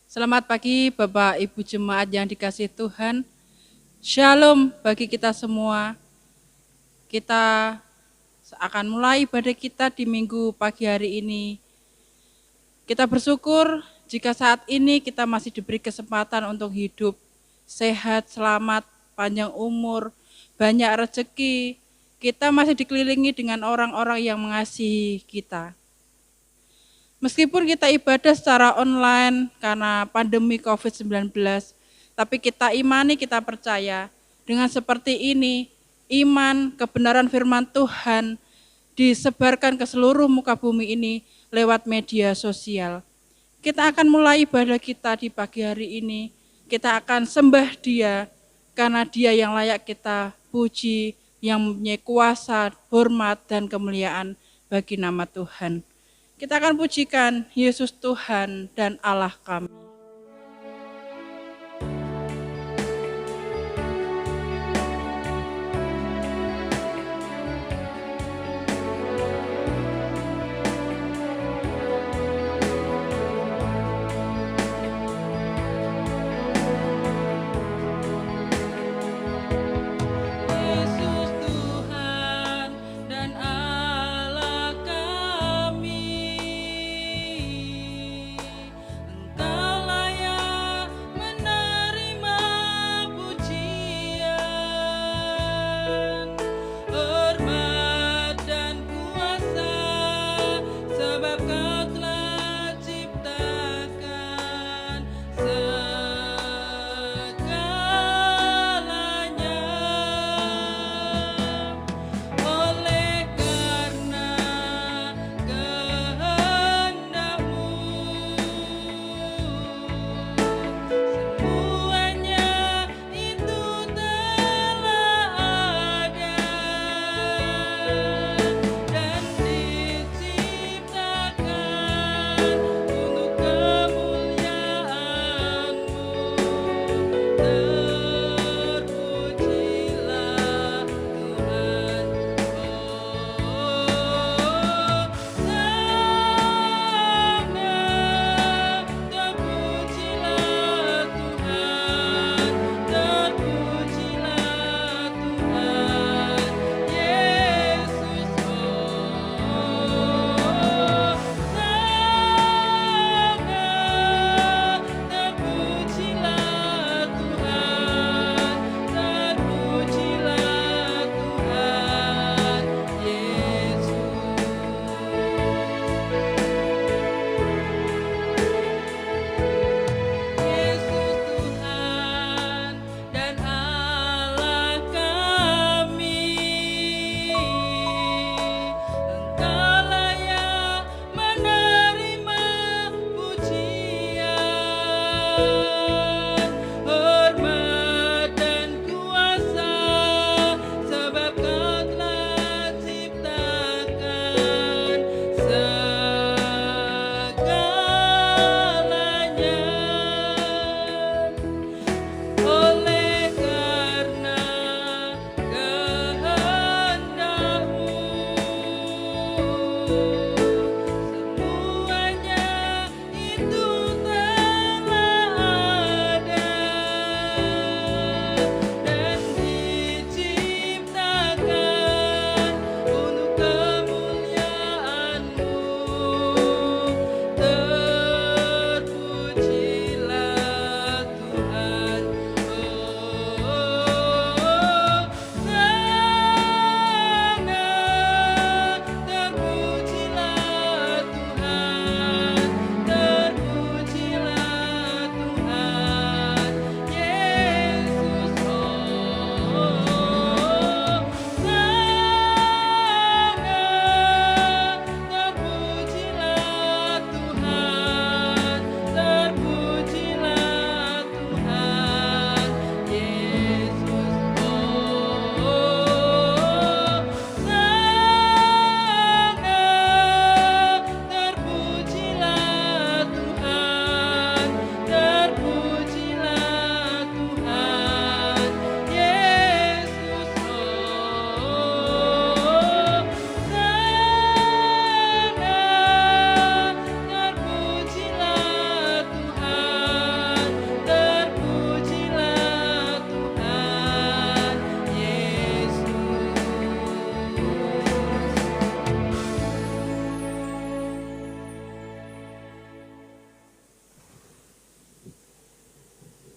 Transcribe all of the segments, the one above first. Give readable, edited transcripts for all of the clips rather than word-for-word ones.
Selamat pagi Bapak Ibu Jemaat yang dikasihi Tuhan. Shalom bagi kita semua. Kita akan mulai ibadah kita di minggu pagi hari ini. Kita bersyukur jika saat ini kita masih diberi kesempatan untuk hidup, sehat, selamat, panjang umur, banyak rezeki. Kita masih dikelilingi dengan orang-orang yang mengasihi kita. Meskipun kita ibadah secara online karena pandemi COVID-19, tapi kita imani, kita percaya dengan seperti ini, iman, kebenaran firman Tuhan disebarkan ke seluruh muka bumi ini lewat media sosial. Kita akan mulai ibadah kita di pagi hari ini, kita akan sembah Dia karena Dia yang layak kita puji, yang mempunyai kuasa, hormat, dan kemuliaan bagi nama Tuhan. Kita akan pujikan Yesus Tuhan dan Allah kami. Yesus Tuhan dan Allah kami, Engkau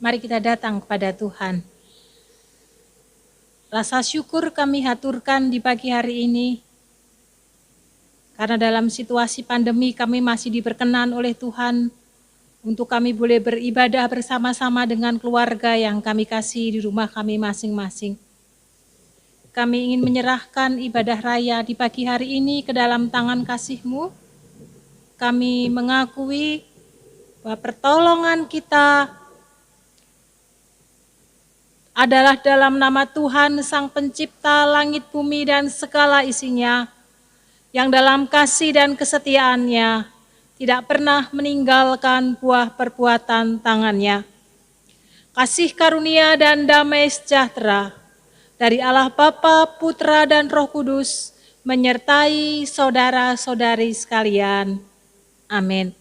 Mari kita datang kepada Tuhan. Rasa syukur kami haturkan di pagi hari ini, karena dalam situasi pandemi kami masih diberkenan oleh Tuhan untuk kami boleh beribadah bersama-sama dengan keluarga yang kami kasih di rumah kami masing-masing. Kami ingin menyerahkan ibadah raya di pagi hari ini ke dalam tangan kasih-Mu. Kami mengakui bahwa pertolongan kita adalah dalam nama Tuhan Sang Pencipta langit bumi dan segala isinya, yang dalam kasih dan kesetiaannya tidak pernah meninggalkan buah perbuatan tangannya. Kasih karunia dan damai sejahtera dari Allah Bapa, Putra dan Roh Kudus menyertai saudara-saudari sekalian. Amin.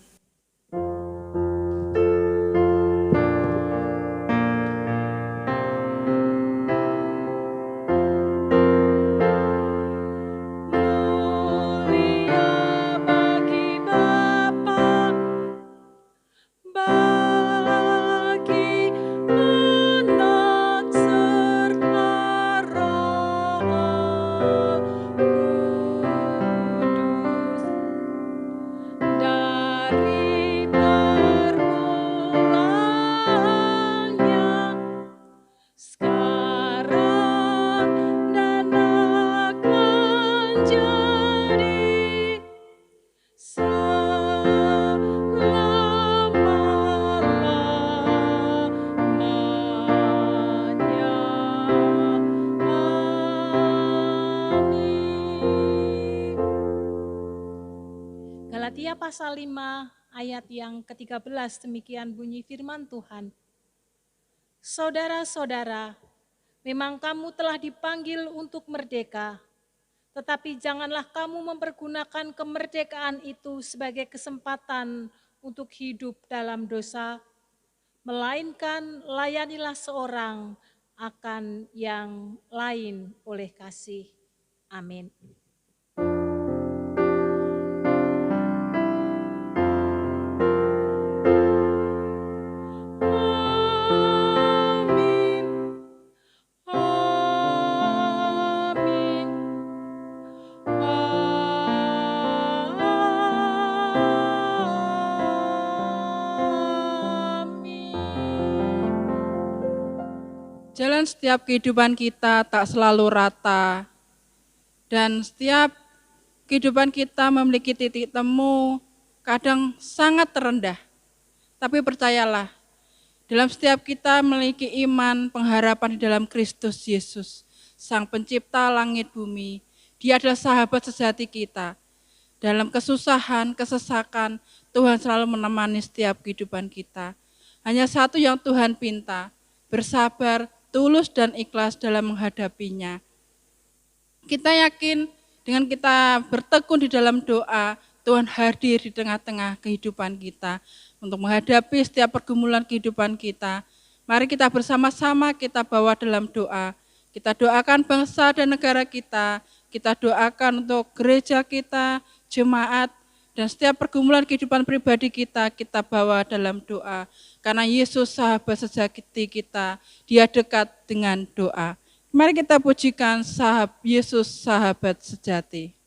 Galatia pasal 5 ayat yang ke-13 demikian bunyi firman Tuhan. Saudara-saudara, memang kamu telah dipanggil untuk merdeka, tetapi janganlah kamu mempergunakan kemerdekaan itu sebagai kesempatan untuk hidup dalam dosa, melainkan layanilah seorang akan yang lain oleh kasih. Amin. Jalan setiap kehidupan kita tak selalu rata, dan setiap kehidupan kita memiliki titik temu, kadang sangat terendah. Tapi percayalah, dalam setiap kita memiliki iman, pengharapan di dalam Kristus Yesus, Sang Pencipta langit bumi. Dia adalah sahabat sejati kita. Dalam kesusahan, kesesakan, Tuhan selalu menemani setiap kehidupan kita. Hanya satu yang Tuhan pinta, bersabar, tulus dan ikhlas dalam menghadapinya. Kita yakin dengan kita bertekun di dalam doa, Tuhan hadir di tengah-tengah kehidupan kita untuk menghadapi setiap pergumulan kehidupan kita. Mari kita bersama-sama kita bawa dalam doa. Kita doakan bangsa dan negara kita doakan untuk gereja kita, jemaat, dan setiap pergumulan kehidupan pribadi kita bawa dalam doa. Karena Yesus sahabat sejati kita, Dia dekat dengan doa. Mari kita pujikan Yesus sahabat sejati.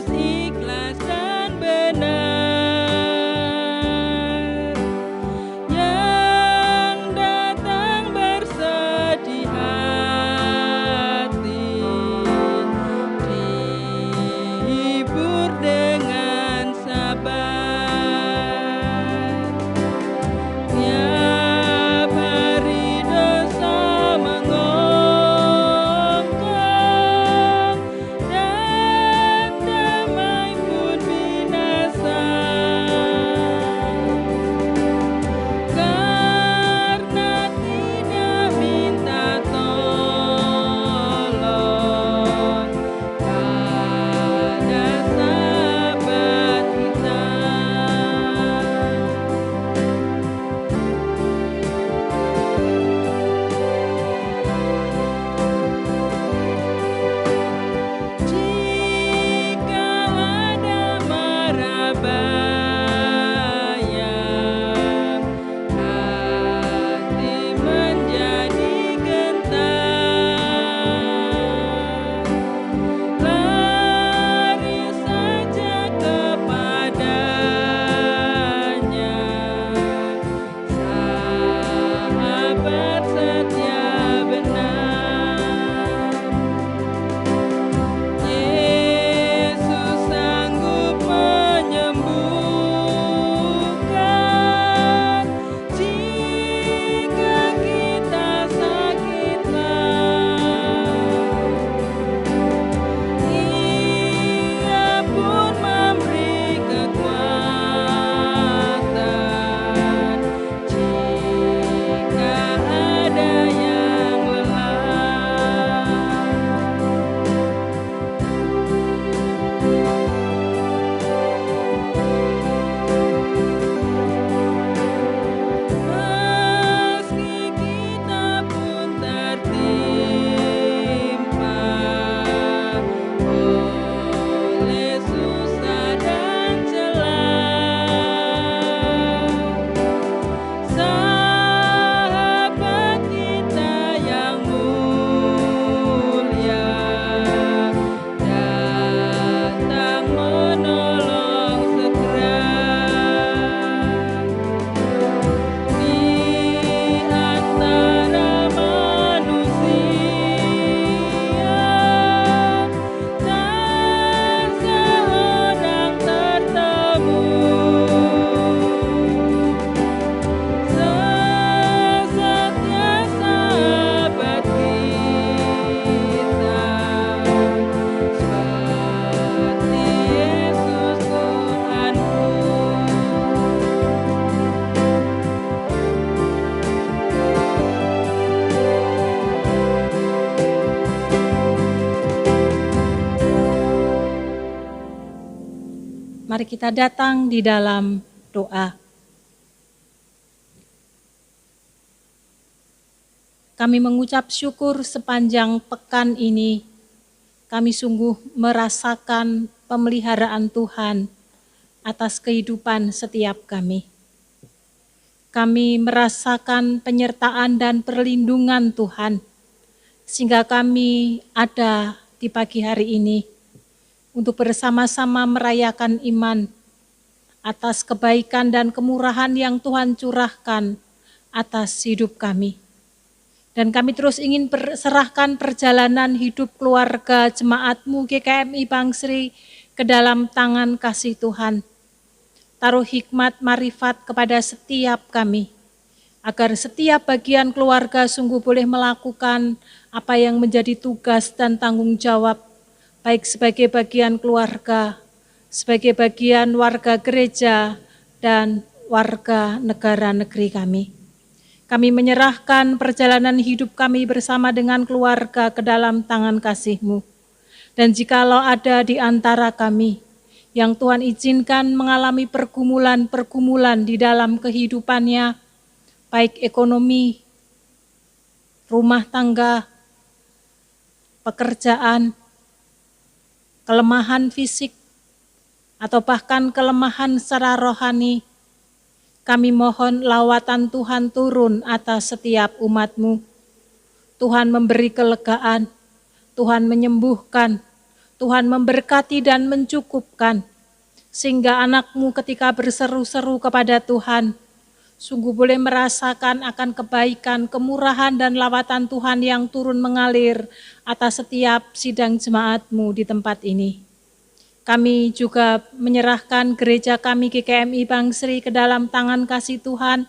Ikhlas kita datang di dalam doa. Kami mengucap syukur sepanjang pekan ini. Kami sungguh merasakan pemeliharaan Tuhan atas kehidupan setiap kami. Kami merasakan penyertaan dan perlindungan Tuhan, sehingga kami ada di pagi hari ini untuk bersama-sama merayakan iman atas kebaikan dan kemurahan yang Tuhan curahkan atas hidup kami. Dan kami terus ingin serahkan perjalanan hidup keluarga jemaat-Mu GKMI Bangsri ke dalam tangan kasih Tuhan. Taruh hikmat marifat kepada setiap kami, agar setiap bagian keluarga sungguh boleh melakukan apa yang menjadi tugas dan tanggung jawab, baik sebagai bagian keluarga, sebagai bagian warga gereja, dan warga negara negeri kami. Kami menyerahkan perjalanan hidup kami bersama dengan keluarga ke dalam tangan kasih-Mu. Dan jikalau ada di antara kami yang Tuhan izinkan mengalami pergumulan-pergumulan di dalam kehidupannya, baik ekonomi, rumah tangga, pekerjaan, kelemahan fisik, atau bahkan kelemahan secara rohani, kami mohon lawatan Tuhan turun atas setiap umat-Mu. Tuhan memberi kelegaan, Tuhan menyembuhkan, Tuhan memberkati dan mencukupkan, sehingga anak-Mu ketika berseru-seru kepada Tuhan, sungguh boleh merasakan akan kebaikan, kemurahan, dan lawatan Tuhan yang turun mengalir atas setiap sidang jemaat-Mu di tempat ini. Kami juga menyerahkan gereja kami GKMI Bangsri ke dalam tangan kasih Tuhan.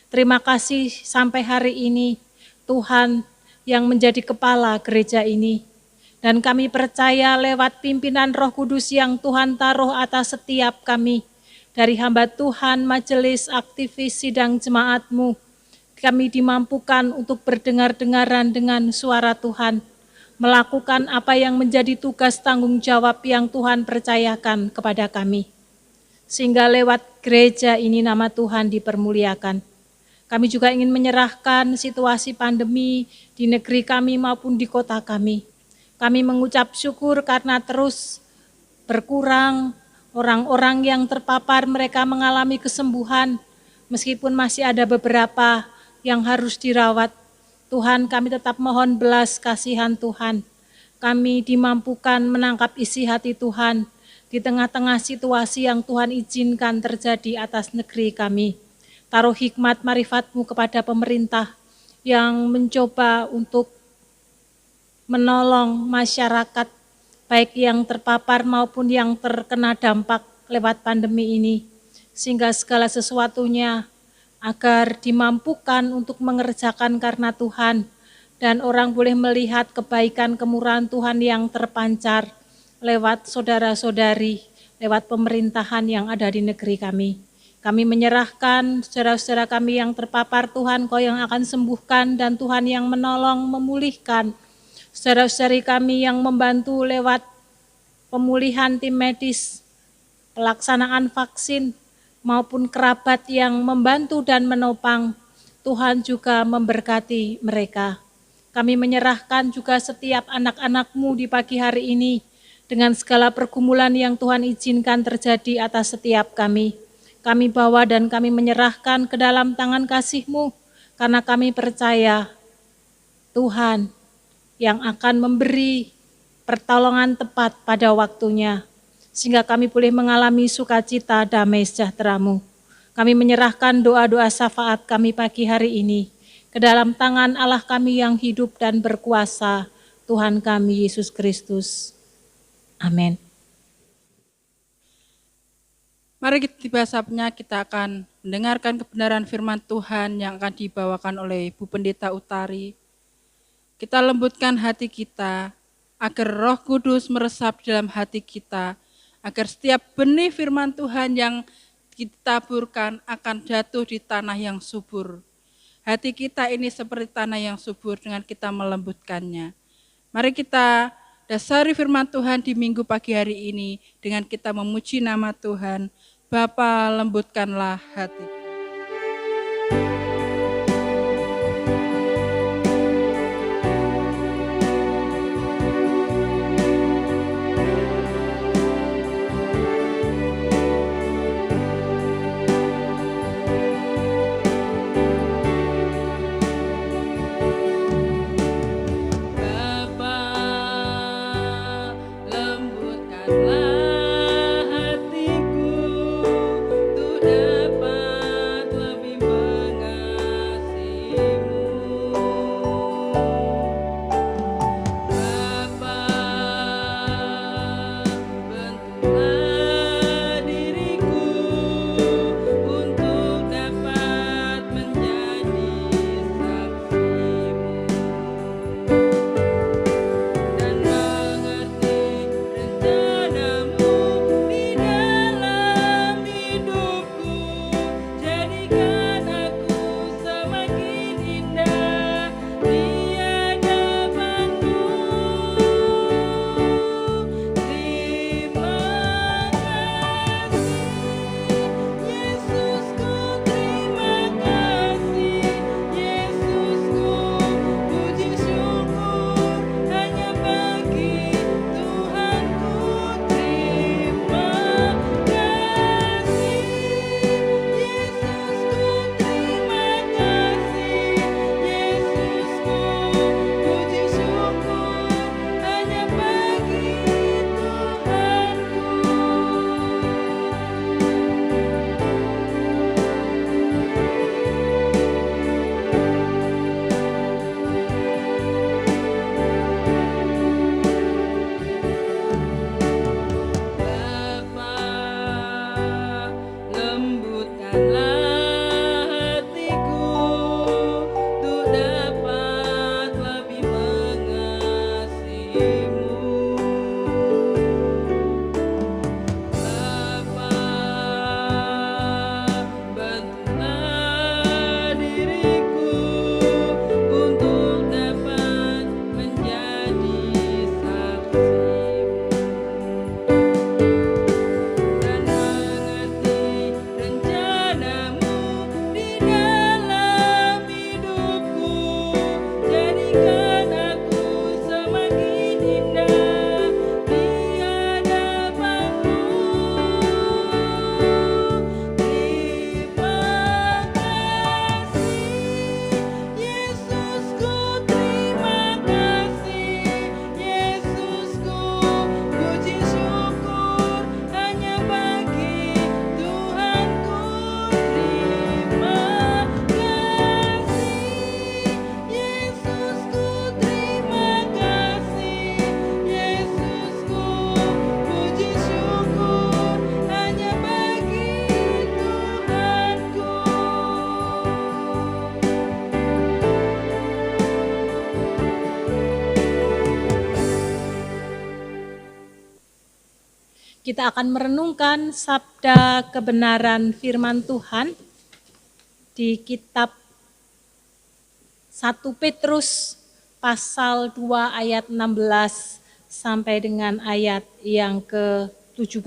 Terima kasih sampai hari ini Tuhan yang menjadi kepala gereja ini. Dan kami percaya lewat pimpinan Roh Kudus yang Tuhan taruh atas setiap kami, dari hamba Tuhan, majelis, aktivis, sidang jemaat-Mu, kami dimampukan untuk berdengar-dengaran dengan suara Tuhan, melakukan apa yang menjadi tugas tanggung jawab yang Tuhan percayakan kepada kami. Sehingga lewat gereja ini nama Tuhan dipermuliakan. Kami juga ingin menyerahkan situasi pandemi di negeri kami maupun di kota kami. Kami mengucap syukur karena terus berkurang orang-orang yang terpapar, mereka mengalami kesembuhan, meskipun masih ada beberapa yang harus dirawat. Tuhan, kami tetap mohon belas kasihan Tuhan. Kami dimampukan menangkap isi hati Tuhan di tengah-tengah situasi yang Tuhan izinkan terjadi atas negeri kami. Taruh hikmat marifat-Mu kepada pemerintah yang mencoba untuk menolong masyarakat, baik yang terpapar maupun yang terkena dampak lewat pandemi ini, sehingga segala sesuatunya agar dimampukan untuk mengerjakan karena Tuhan, dan orang boleh melihat kebaikan kemurahan Tuhan yang terpancar lewat saudara-saudari, lewat pemerintahan yang ada di negeri kami. Kami menyerahkan saudara-saudara kami yang terpapar, Tuhan Kau yang akan sembuhkan, dan Tuhan yang menolong memulihkan. Saudara-saudari kami yang membantu lewat pemulihan tim medis, pelaksanaan vaksin, maupun kerabat yang membantu dan menopang, Tuhan juga memberkati mereka. Kami menyerahkan juga setiap anak-anak-Mu di pagi hari ini, dengan segala pergumulan yang Tuhan izinkan terjadi atas setiap kami. Kami bawa dan kami menyerahkan ke dalam tangan kasih-Mu, karena kami percaya Tuhan yang akan memberi pertolongan tepat pada waktunya, sehingga kami boleh mengalami sukacita damai sejahtera-Mu. Kami menyerahkan doa-doa syafaat kami pagi hari ini ke dalam tangan Allah kami yang hidup dan berkuasa, Tuhan kami Yesus Kristus. Amin. Mari tiba saatnya kita akan mendengarkan kebenaran firman Tuhan yang akan dibawakan oleh Bu Pendeta Utari. Kita lembutkan hati kita agar Roh Kudus meresap dalam hati kita, agar setiap benih firman Tuhan yang ditaburkan akan jatuh di tanah yang subur. Hati kita ini seperti tanah yang subur dengan kita melembutkannya. Mari kita dasari firman Tuhan di minggu pagi hari ini dengan kita memuji nama Tuhan. Bapa, lembutkanlah hati. Kita akan merenungkan sabda kebenaran firman Tuhan di kitab 1 Petrus pasal 2 ayat 16 sampai dengan ayat yang ke-17.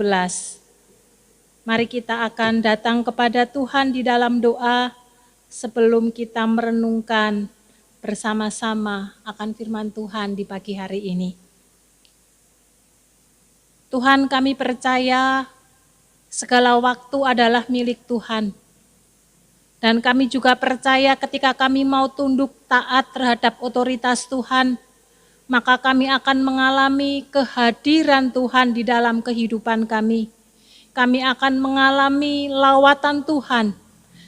Mari kita akan datang kepada Tuhan di dalam doa sebelum kita merenungkan bersama-sama akan firman Tuhan di pagi hari ini. Tuhan, kami percaya segala waktu adalah milik Tuhan. Dan kami juga percaya ketika kami mau tunduk taat terhadap otoritas Tuhan, maka kami akan mengalami kehadiran Tuhan di dalam kehidupan kami. Kami akan mengalami lawatan Tuhan,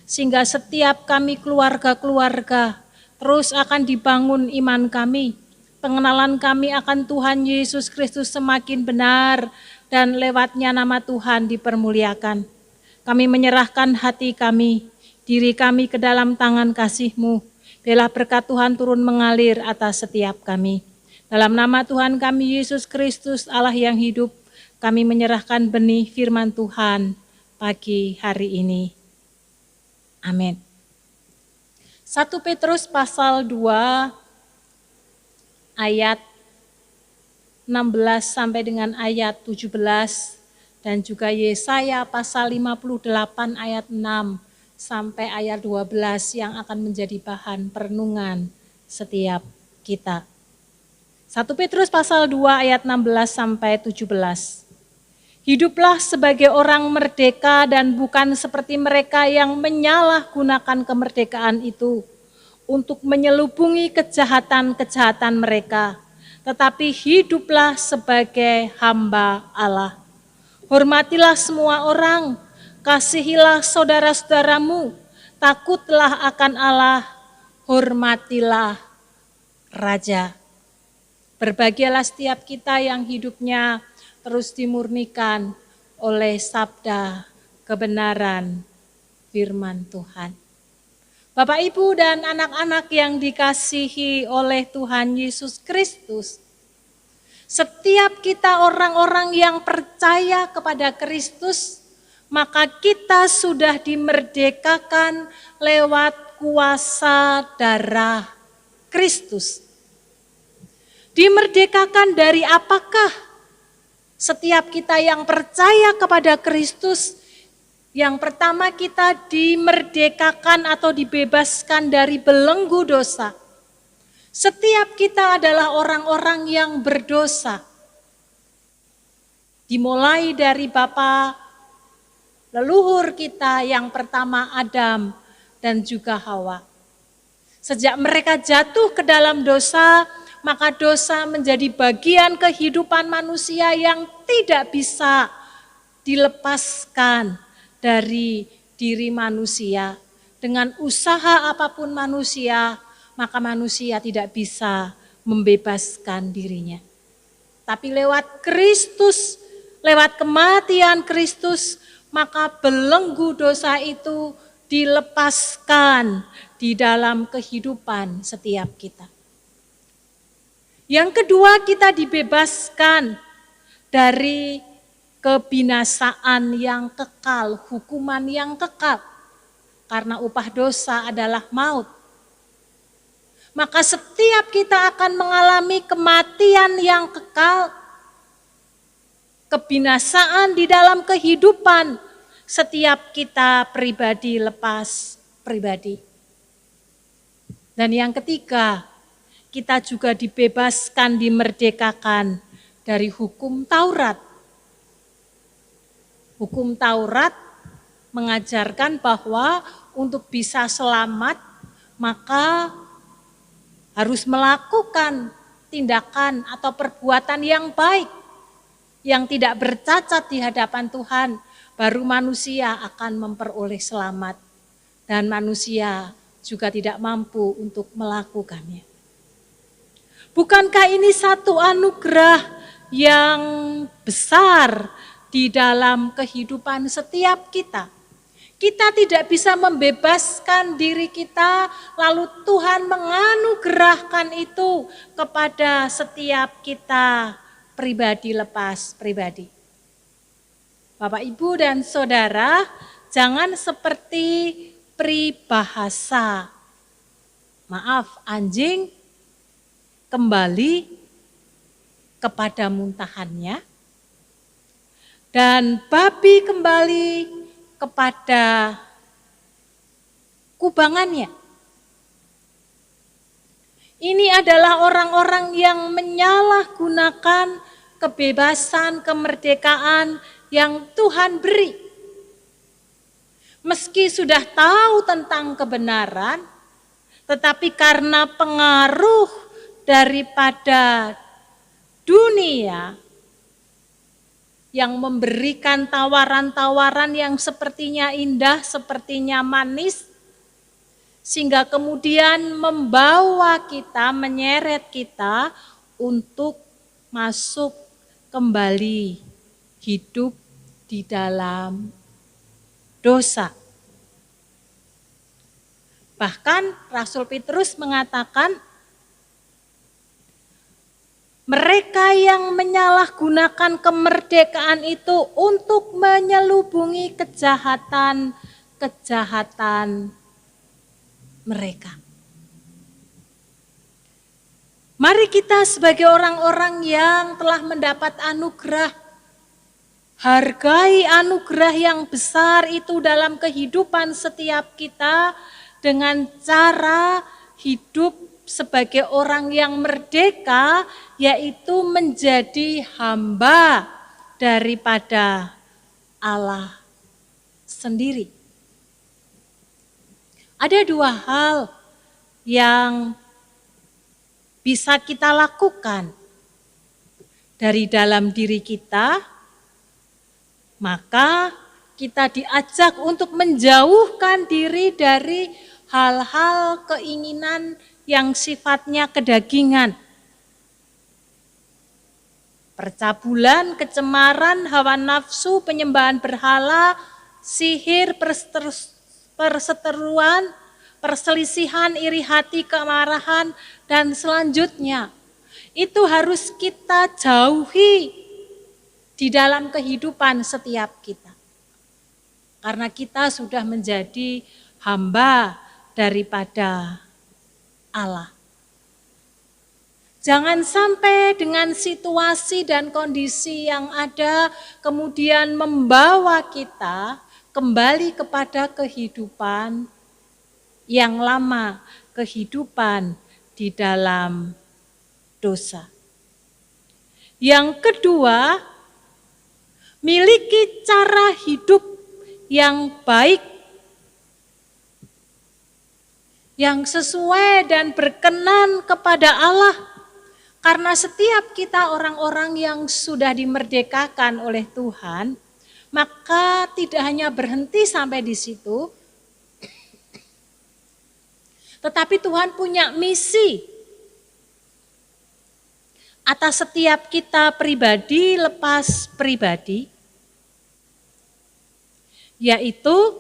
sehingga setiap kami keluarga-keluarga terus akan dibangun iman kami. Pengenalan kami akan Tuhan Yesus Kristus semakin benar dan lewatnya nama Tuhan dipermuliakan. Kami menyerahkan hati kami, diri kami ke dalam tangan kasih-Mu. Biarlah berkat Tuhan turun mengalir atas setiap kami. Dalam nama Tuhan kami Yesus Kristus Allah yang hidup, kami menyerahkan benih firman Tuhan pagi hari ini. Amin. 1 Petrus pasal 2 ayat 16 sampai dengan ayat 17 dan juga Yesaya pasal 58 ayat 6 sampai ayat 12 yang akan menjadi bahan perenungan setiap kita. 1 Petrus pasal 2 ayat 16 sampai 17. Hiduplah sebagai orang merdeka dan bukan seperti mereka yang menyalahgunakan kemerdekaan itu untuk menyelubungi kejahatan-kejahatan mereka. Tetapi hiduplah sebagai hamba Allah. Hormatilah semua orang, kasihilah saudara-saudaramu, takutlah akan Allah, hormatilah Raja. Berbahagialah setiap kita yang hidupnya terus dimurnikan oleh sabda kebenaran firman Tuhan. Bapak, Ibu, dan anak-anak yang dikasihi oleh Tuhan Yesus Kristus, setiap kita orang-orang yang percaya kepada Kristus, maka kita sudah dimerdekakan lewat kuasa darah Kristus. Dimerdekakan dari apakah? Setiap kita yang percaya kepada Kristus, yang pertama kita dimerdekakan atau dibebaskan dari belenggu dosa. Setiap kita adalah orang-orang yang berdosa. Dimulai dari bapa leluhur kita yang pertama Adam dan juga Hawa. Sejak mereka jatuh ke dalam dosa, maka dosa menjadi bagian kehidupan manusia yang tidak bisa dilepaskan dari diri manusia. Dengan usaha apapun manusia, maka manusia tidak bisa membebaskan dirinya. Tapi lewat Kristus, lewat kematian Kristus, maka belenggu dosa itu dilepaskan di dalam kehidupan setiap kita. Yang kedua, kita dibebaskan dari kebinasaan yang kekal, hukuman yang kekal. Karena upah dosa adalah maut. Maka setiap kita akan mengalami kematian yang kekal, kebinasaan di dalam kehidupan setiap kita pribadi lepas pribadi. Dan yang ketiga, kita juga dibebaskan, dimerdekakan dari hukum Taurat. Hukum Taurat mengajarkan bahwa untuk bisa selamat, maka harus melakukan tindakan atau perbuatan yang baik, yang tidak bercacat di hadapan Tuhan, baru manusia akan memperoleh selamat. Dan manusia juga tidak mampu untuk melakukannya. Bukankah ini satu anugerah yang besar di dalam kehidupan setiap kita? Kita tidak bisa membebaskan diri kita, lalu Tuhan menganugerahkan itu kepada setiap kita pribadi lepas pribadi. Bapak, Ibu, dan Saudara, jangan seperti peribahasa. Maaf, anjing kembali kepada muntahannya, dan babi kembali kepada kubangannya. Ini adalah orang-orang yang menyalahgunakan kebebasan, kemerdekaan yang Tuhan beri. Meski sudah tahu tentang kebenaran, tetapi karena pengaruh daripada dunia yang memberikan tawaran-tawaran yang sepertinya indah, sepertinya manis, sehingga kemudian membawa kita, menyeret kita untuk masuk kembali hidup di dalam dosa. Bahkan Rasul Petrus mengatakan, mereka yang menyalahgunakan kemerdekaan itu untuk menyelubungi kejahatan mereka. Mari kita sebagai orang-orang yang telah mendapat anugerah, hargai anugerah yang besar itu dalam kehidupan setiap kita dengan cara hidup sebagai orang yang merdeka, yaitu menjadi hamba daripada Allah sendiri. Ada dua hal yang bisa kita lakukan dari dalam diri kita, maka kita diajak untuk menjauhkan diri dari hal-hal keinginan yang sifatnya kedagingan. Percabulan, kecemaran, hawa nafsu, penyembahan berhala, sihir, perseteruan, perselisihan, iri hati, kemarahan, dan selanjutnya. Itu harus kita jauhi di dalam kehidupan setiap kita. Karena kita sudah menjadi hamba daripada Allah. Jangan sampai dengan situasi dan kondisi yang ada kemudian membawa kita kembali kepada kehidupan yang lama, kehidupan di dalam dosa. Yang kedua, miliki cara hidup yang baik, yang sesuai dan berkenan kepada Allah. Karena setiap kita orang-orang yang sudah dimerdekakan oleh Tuhan, maka tidak hanya berhenti sampai di situ, tetapi Tuhan punya misi atas setiap kita pribadi lepas pribadi, yaitu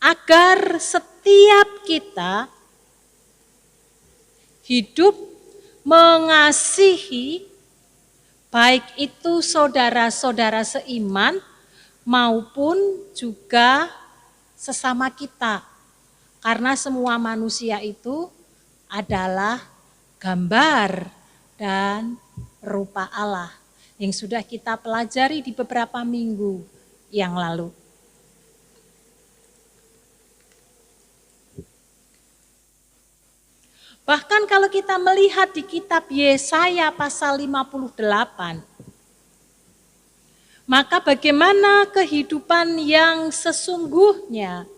agar setiap kita hidup mengasihi baik itu saudara-saudara seiman maupun juga sesama kita. Karena semua manusia itu adalah gambar dan rupa Allah yang sudah kita pelajari di beberapa minggu yang lalu. Bahkan kalau kita melihat di kitab Yesaya pasal 58, maka bagaimana kehidupan yang sesungguhnya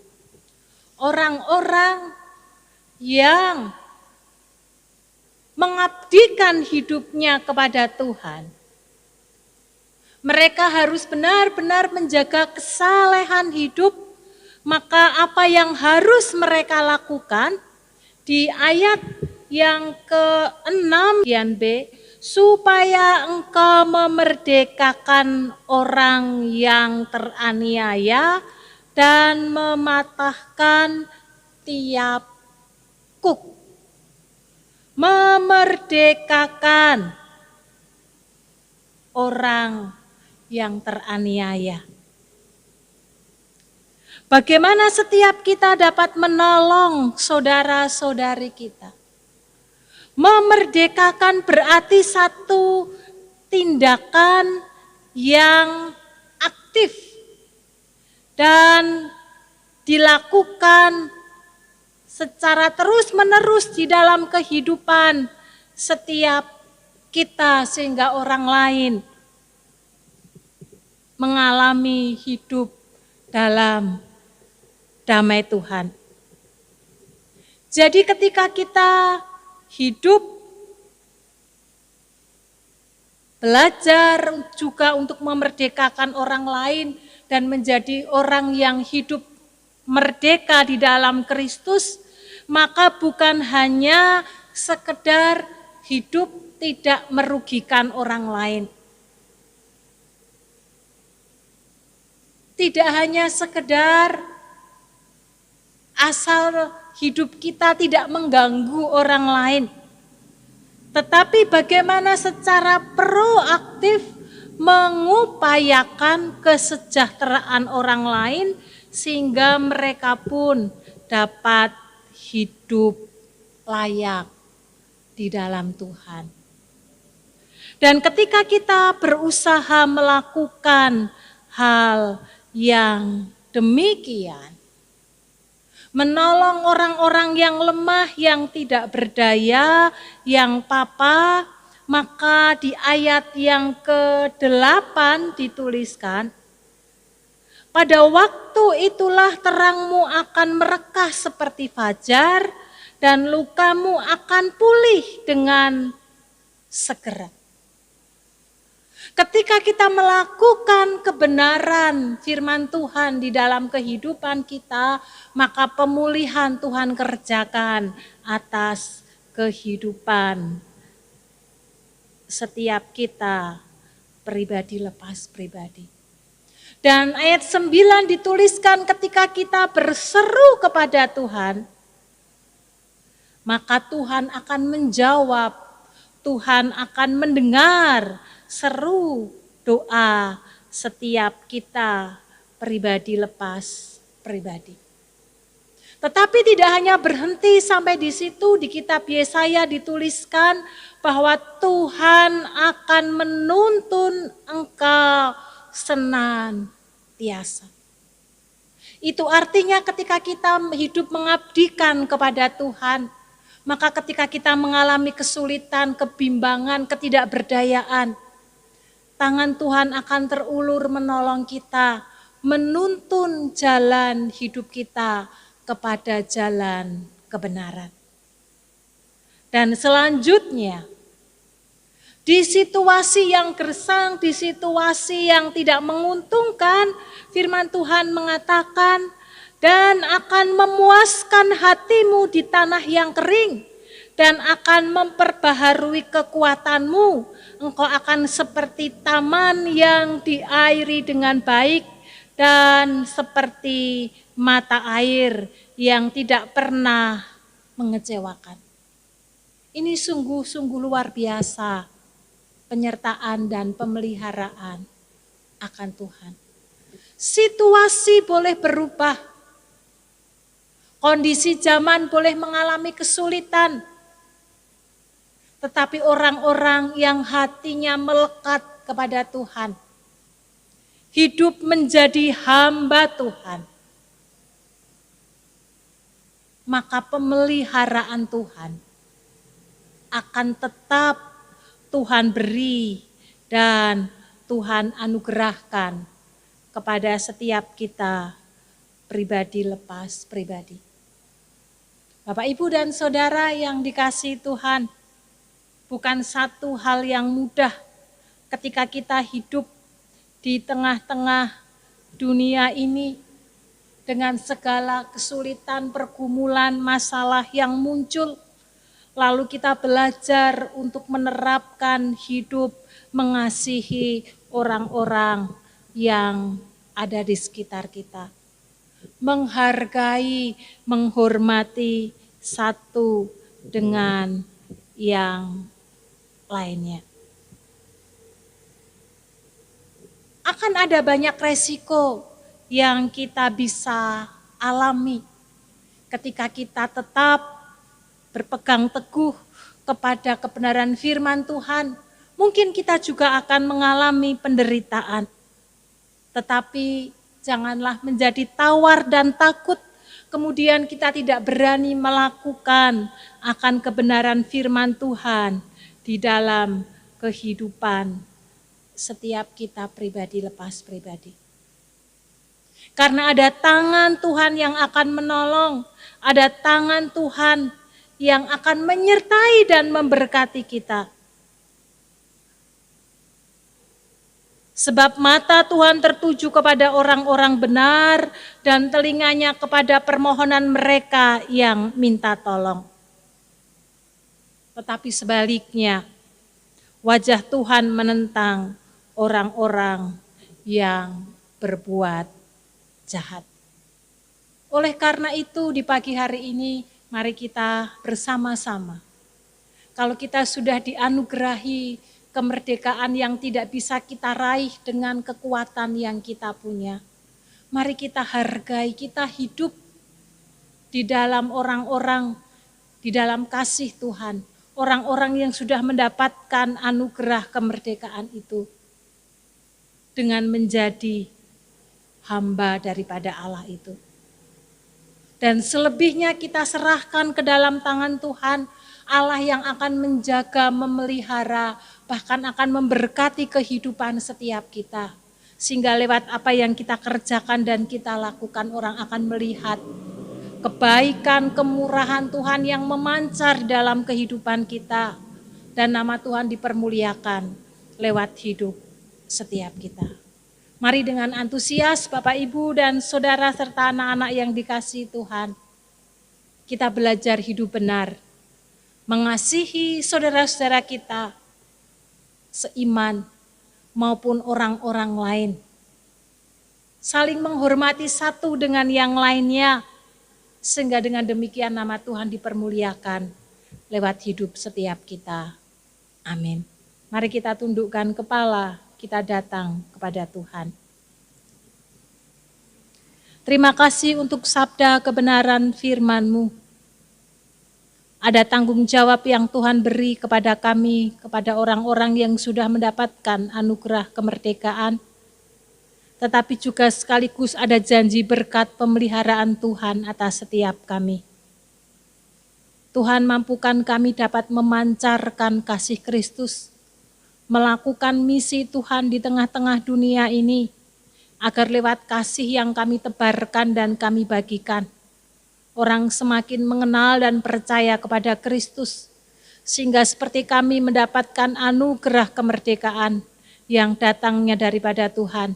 orang-orang yang mengabdikan hidupnya kepada Tuhan. Mereka harus benar-benar menjaga kesalehan hidup, maka apa yang harus mereka lakukan? Di ayat yang ke-6 bagian B, supaya engkau memerdekakan orang yang teraniaya dan mematahkan tiap kuk. Memerdekakan orang yang teraniaya. Bagaimana setiap kita dapat menolong saudara-saudari kita? Memerdekakan berarti satu tindakan yang aktif dan dilakukan secara terus-menerus di dalam kehidupan setiap kita sehingga orang lain mengalami hidup dalam damai Tuhan. Jadi ketika kita hidup, belajar juga untuk memerdekakan orang lain dan menjadi orang yang hidup merdeka di dalam Kristus, maka bukan hanya sekedar hidup tidak merugikan orang lain. Tidak hanya sekedar asal hidup kita tidak mengganggu orang lain, tetapi bagaimana secara proaktif mengupayakan kesejahteraan orang lain sehingga mereka pun dapat hidup layak di dalam Tuhan. Dan ketika kita berusaha melakukan hal yang demikian, menolong orang-orang yang lemah, yang tidak berdaya, yang papa, maka di ayat yang ke-8 dituliskan, pada waktu itulah terangmu akan merekah seperti fajar dan lukamu akan pulih dengan segera. Ketika kita melakukan kebenaran firman Tuhan di dalam kehidupan kita, maka pemulihan Tuhan kerjakan atas kehidupan setiap kita pribadi lepas pribadi. Dan ayat 9 dituliskan ketika kita berseru kepada Tuhan, maka Tuhan akan menjawab, Tuhan akan mendengar seru doa setiap kita pribadi lepas pribadi. Tetapi tidak hanya berhenti sampai di situ, di kitab Yesaya dituliskan bahwa Tuhan akan menuntun engkau senantiasa. Itu artinya ketika kita hidup mengabdikan kepada Tuhan, maka ketika kita mengalami kesulitan, kebimbangan, ketidakberdayaan, tangan Tuhan akan terulur menolong kita, menuntun jalan hidup kita kepada jalan kebenaran. Dan selanjutnya, di situasi yang gersang, di situasi yang tidak menguntungkan, firman Tuhan mengatakan, dan akan memuaskan hatimu di tanah yang kering, dan akan memperbaharui kekuatanmu. Engkau akan seperti taman yang diairi dengan baik dan seperti mata air yang tidak pernah mengecewakan. Ini sungguh-sungguh luar biasa penyertaan dan pemeliharaan akan Tuhan. Situasi boleh berubah, kondisi zaman boleh mengalami kesulitan, tetapi orang-orang yang hatinya melekat kepada Tuhan, hidup menjadi hamba Tuhan, maka pemeliharaan Tuhan akan tetap Tuhan beri dan Tuhan anugerahkan kepada setiap kita pribadi lepas pribadi. Bapak, Ibu, dan Saudara yang dikasihi Tuhan, bukan satu hal yang mudah ketika kita hidup di tengah-tengah dunia ini dengan segala kesulitan, pergumulan, masalah yang muncul. Lalu kita belajar untuk menerapkan hidup mengasihi orang-orang yang ada di sekitar kita. Menghargai, menghormati satu dengan yang lainnya. Akan ada banyak resiko yang kita bisa alami ketika kita tetap berpegang teguh kepada kebenaran firman Tuhan. Mungkin kita juga akan mengalami penderitaan. Tetapi janganlah menjadi tawar dan takut, kemudian kita tidak berani melakukan akan kebenaran firman Tuhan di dalam kehidupan setiap kita pribadi lepas pribadi. Karena ada tangan Tuhan yang akan menolong, ada tangan Tuhan yang akan menyertai dan memberkati kita. Sebab mata Tuhan tertuju kepada orang-orang benar dan telinganya kepada permohonan mereka yang minta tolong. Tetapi sebaliknya, wajah Tuhan menentang orang-orang yang berbuat jahat. Oleh karena itu di pagi hari ini, mari kita bersama-sama. Kalau kita sudah dianugerahi kemerdekaan yang tidak bisa kita raih dengan kekuatan yang kita punya, mari kita hargai, kita hidup di dalam orang-orang, di dalam kasih Tuhan, orang-orang yang sudah mendapatkan anugerah kemerdekaan itu dengan menjadi hamba daripada Allah itu. Dan selebihnya kita serahkan ke dalam tangan Tuhan, Allah yang akan menjaga, memelihara, bahkan akan memberkati kehidupan setiap kita. Sehingga lewat apa yang kita kerjakan dan kita lakukan, orang akan melihat kebaikan, kemurahan Tuhan yang memancar dalam kehidupan kita. Dan nama Tuhan dipermuliakan lewat hidup setiap kita. Mari dengan antusias Bapak Ibu dan saudara serta anak-anak yang dikasihi Tuhan, kita belajar hidup benar, mengasihi saudara-saudara kita seiman maupun orang-orang lain. Saling menghormati satu dengan yang lainnya, sehingga dengan demikian nama Tuhan dipermuliakan lewat hidup setiap kita. Amin. Mari kita tundukkan kepala, kita datang kepada Tuhan. Terima kasih untuk sabda kebenaran firman-Mu. Ada tanggung jawab yang Tuhan beri kepada kami, kepada orang-orang yang sudah mendapatkan anugerah kemerdekaan. Tetapi juga sekaligus ada janji berkat pemeliharaan Tuhan atas setiap kami. Tuhan mampukan kami dapat memancarkan kasih Kristus, melakukan misi Tuhan di tengah-tengah dunia ini, agar lewat kasih yang kami tebarkan dan kami bagikan, orang semakin mengenal dan percaya kepada Kristus, sehingga seperti kami mendapatkan anugerah kemerdekaan yang datangnya daripada Tuhan,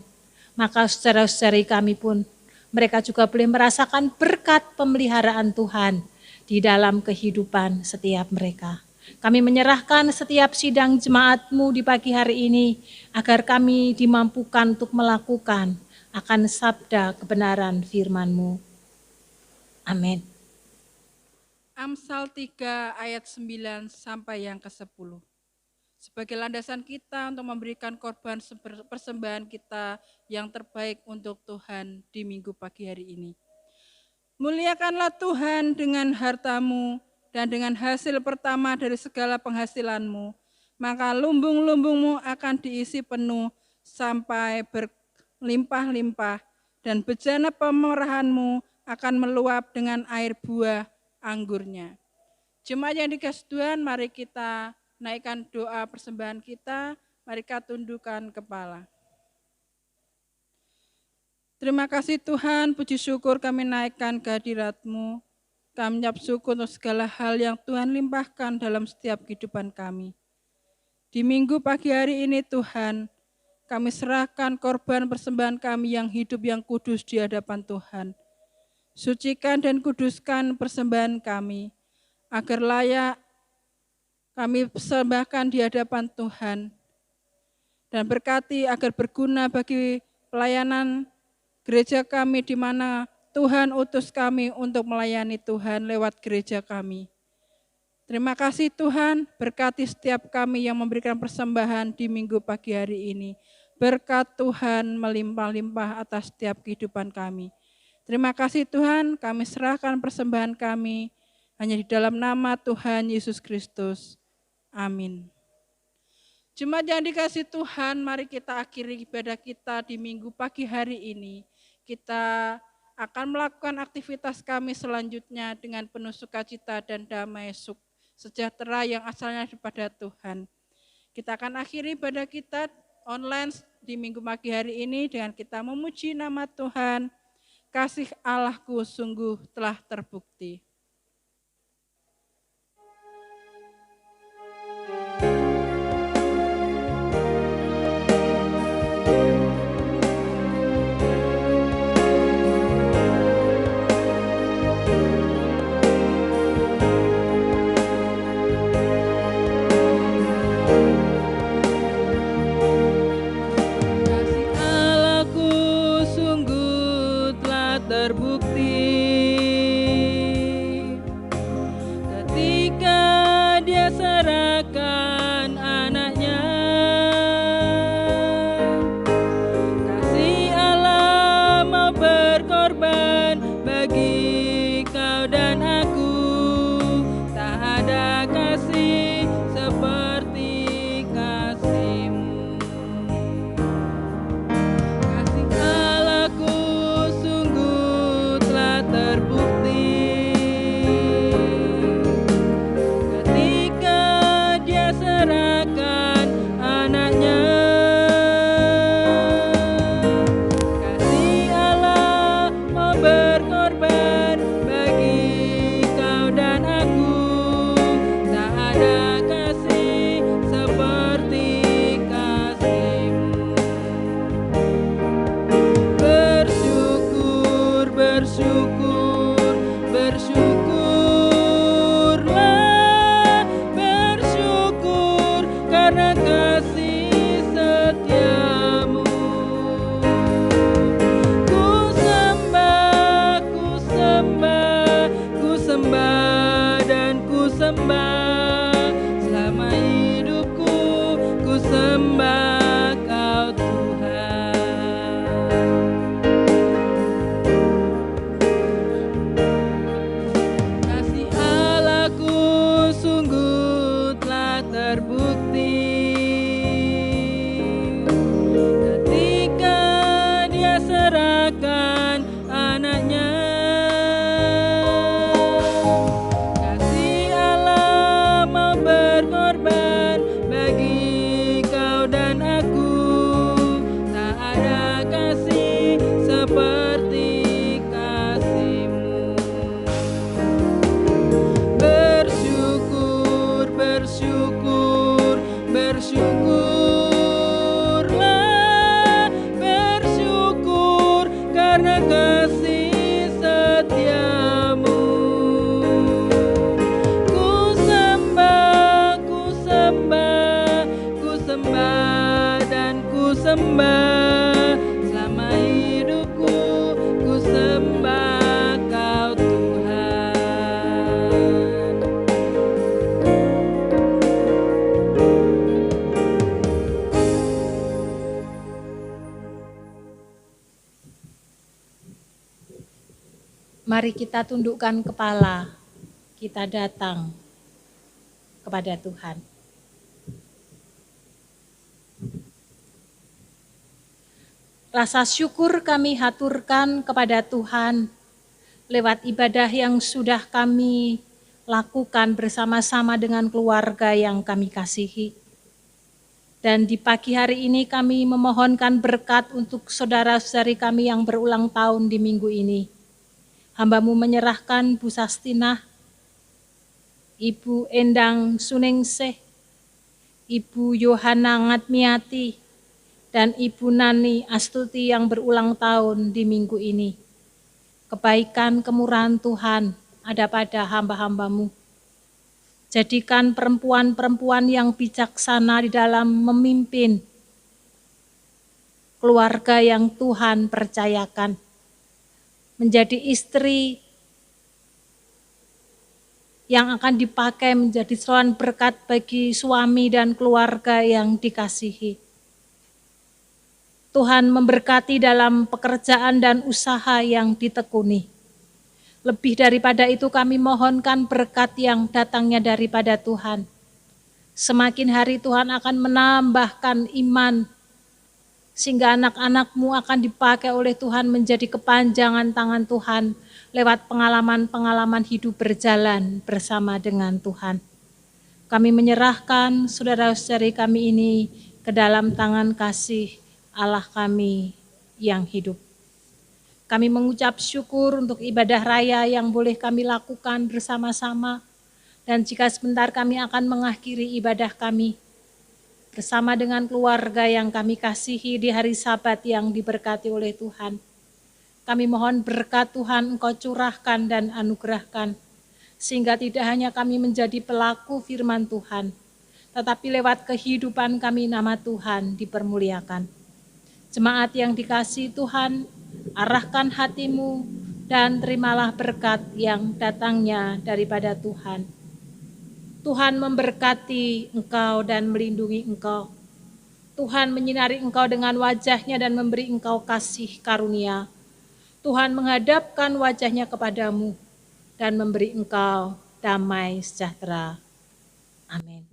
maka saudara-saudari kami pun, mereka juga boleh merasakan berkat pemeliharaan Tuhan di dalam kehidupan setiap mereka. Kami menyerahkan setiap sidang jemaat-Mu di pagi hari ini, agar kami dimampukan untuk melakukan akan sabda kebenaran firman-Mu. Amin. Amsal 3 ayat 9 sampai yang ke-10. Sebagai landasan kita untuk memberikan korban persembahan kita yang terbaik untuk Tuhan di minggu pagi hari ini. Muliakanlah Tuhan dengan hartamu dan dengan hasil pertama dari segala penghasilanmu, maka lumbung-lumbungmu akan diisi penuh sampai berlimpah-limpah, dan bejana pemerahanmu akan meluap dengan air buah anggurnya. Jemaat yang dikasihi Tuhan, mari kita naikkan doa persembahan kita, mari kita tundukkan kepala. Terima kasih Tuhan, puji syukur kami naikkan kehadirat-Mu. Kami mengucap syukur untuk segala hal yang Tuhan limpahkan dalam setiap kehidupan kami. Di minggu pagi hari ini Tuhan, kami serahkan korban persembahan kami yang hidup yang kudus di hadapan Tuhan. Sucikan dan kuduskan persembahan kami, agar layak kami persembahkan di hadapan Tuhan. Dan berkati agar berguna bagi pelayanan gereja kami di mana Tuhan utus kami untuk melayani Tuhan lewat gereja kami. Terima kasih Tuhan, berkati setiap kami yang memberikan persembahan di minggu pagi hari ini. Berkat Tuhan melimpah-limpah atas setiap kehidupan kami. Terima kasih Tuhan, kami serahkan persembahan kami hanya di dalam nama Tuhan Yesus Kristus. Amin. Jemaat yang dikasihi Tuhan, mari kita akhiri ibadah kita di minggu pagi hari ini. Kita akan melakukan aktivitas kami selanjutnya dengan penuh sukacita dan damai sejahtera yang asalnya daripada Tuhan. Kita akan akhiri ibadah kita online di minggu pagi hari ini dengan kita memuji nama Tuhan. Kasih Allahku sungguh telah terbukti. ada kasih seperti kasih-Mu. Bersyukur, bersyukur, bersyukurlah, bersyukur karena kasih setiamu. Ku sembah, ku sembah, ku sembah dan ku sembah selama hidupku, ku sembah Kau Tuhan. Kasih Allahku sungguh telah terbukti ketika Dia serahkan anaknya. Kasih Allah mau berkorban bagi kau dan aku. Tak ada kasih seperti kasih-Mu. Bersyukur, bersyukur, bersyukurlah, bersyukur karena kasih setiamu. Ku sembah, ku sembah, ku sembah dan ku sembah selama hidupku, ku sembah Kau Tuhan. Mari kita tundukkan kepala, kita datang kepada Tuhan. Rasa syukur kami haturkan kepada Tuhan lewat ibadah yang sudah kami lakukan bersama-sama dengan keluarga yang kami kasihi. Dan di pagi hari ini kami memohonkan berkat untuk saudara-saudari kami yang berulang tahun di minggu ini. Hamba-Mu menyerahkan Bu Sastinah, Ibu Endang Suningsih, Ibu Yohana Ngatmiati, dan Ibu Nani Astuti yang berulang tahun di minggu ini. Kebaikan kemurahan Tuhan ada pada hamba-hamba-Mu. Jadikan perempuan-perempuan yang bijaksana di dalam memimpin keluarga yang Tuhan percayakan. Menjadi istri yang akan dipakai menjadi saluran berkat bagi suami dan keluarga yang dikasihi. Tuhan memberkati dalam pekerjaan dan usaha yang ditekuni. Lebih daripada itu kami mohonkan berkat yang datangnya daripada Tuhan. Semakin hari Tuhan akan menambahkan iman, sehingga anak-anak-Mu akan dipakai oleh Tuhan menjadi kepanjangan tangan Tuhan lewat pengalaman-pengalaman hidup berjalan bersama dengan Tuhan. Kami menyerahkan saudara-saudari kami ini ke dalam tangan kasih Allah kami yang hidup. Kami mengucap syukur untuk ibadah raya yang boleh kami lakukan bersama-sama, dan jika sebentar kami akan mengakhiri ibadah kami bersama dengan keluarga yang kami kasihi di hari Sabat yang diberkati oleh Tuhan. Kami mohon berkat Tuhan Engkau curahkan dan anugerahkan, sehingga tidak hanya kami menjadi pelaku firman Tuhan, tetapi lewat kehidupan kami nama Tuhan dipermuliakan. Jemaat yang dikasihi Tuhan, arahkan hatimu dan terimalah berkat yang datangnya daripada Tuhan. Tuhan memberkati engkau dan melindungi engkau. Tuhan menyinari engkau dengan wajah-Nya dan memberi engkau kasih karunia. Tuhan menghadapkan wajah-Nya kepadamu dan memberi engkau damai sejahtera. Amin.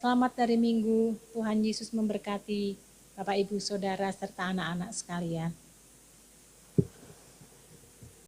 Selamat hari Minggu, Tuhan Yesus memberkati Bapak Ibu Saudara serta anak-anak sekalian.